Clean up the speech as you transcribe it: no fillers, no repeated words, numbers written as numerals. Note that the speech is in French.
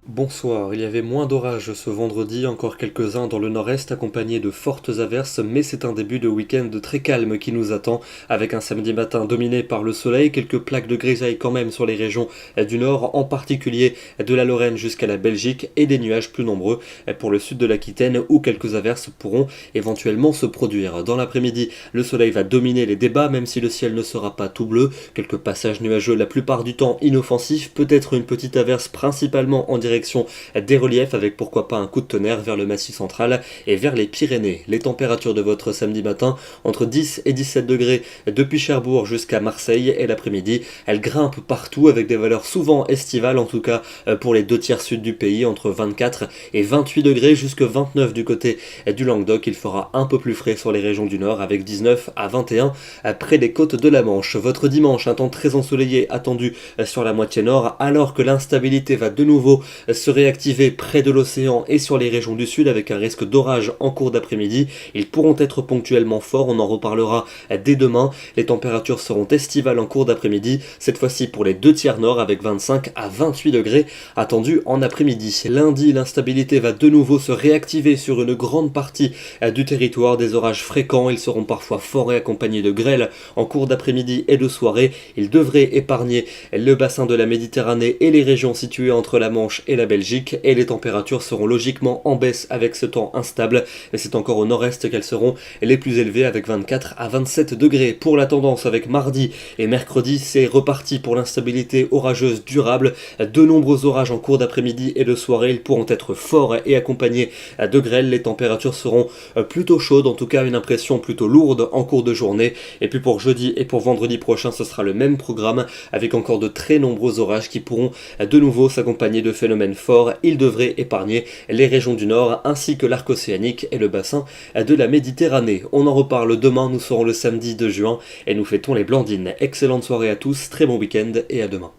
Bonsoir, il y avait moins d'orages ce vendredi, encore quelques-uns dans le nord-est accompagnés de fortes averses, mais c'est un début de week-end très calme qui nous attend, avec un samedi matin dominé par le soleil, quelques plaques de grisaille quand même sur les régions du nord, en particulier de la Lorraine jusqu'à la Belgique, et des nuages plus nombreux pour le sud de l'Aquitaine où quelques averses pourront éventuellement se produire. Dans l'après-midi, le soleil va dominer les débats, même si le ciel ne sera pas tout bleu, quelques passages nuageux la plupart du temps inoffensifs, peut-être une petite averse principalement en direction des reliefs avec pourquoi pas un coup de tonnerre vers le Massif central et vers les Pyrénées. Les températures de votre samedi matin entre 10 et 17 degrés depuis Cherbourg jusqu'à Marseille, et l'après-midi elles grimpent partout avec des valeurs souvent estivales, en tout cas pour les deux tiers sud du pays, entre 24 et 28 degrés jusqu'à 29 du côté du Languedoc. Il fera un peu plus frais sur les régions du nord avec 19 à 21 près des côtes de la Manche. Votre dimanche, un temps très ensoleillé attendu sur la moitié nord, alors que l'instabilité va de nouveau se réactiver près de l'océan et sur les régions du sud avec un risque d'orage en cours d'après-midi. Ils pourront être ponctuellement forts, on en reparlera dès demain. Les températures seront estivales en cours d'après-midi, cette fois-ci pour les deux tiers nord avec 25 à 28 degrés attendus en après-midi. Lundi, l'instabilité va de nouveau se réactiver sur une grande partie du territoire, des orages fréquents, ils seront parfois forts et accompagnés de grêles en cours d'après-midi et de soirée. Ils devraient épargner le bassin de la Méditerranée et les régions situées entre la Manche et la Belgique, et les températures seront logiquement en baisse avec ce temps instable, mais c'est encore au nord-est qu'elles seront les plus élevées avec 24 à 27 degrés. Pour la tendance, avec mardi et mercredi, c'est reparti pour l'instabilité orageuse durable. De nombreux orages en cours d'après-midi et de soirée, ils pourront être forts et accompagnés de grêles. Les températures seront plutôt chaudes, en tout cas une impression plutôt lourde en cours de journée. Et puis pour jeudi et pour vendredi prochain, ce sera le même programme avec encore de très nombreux orages qui pourront de nouveau s'accompagner de phénomènes forts. Il devrait épargner les régions du nord ainsi que l'arc océanique et le bassin de la Méditerranée. On en reparle demain, nous serons le samedi 2 juin et nous fêtons les Blandines. Excellente soirée à tous, très bon week-end et à demain.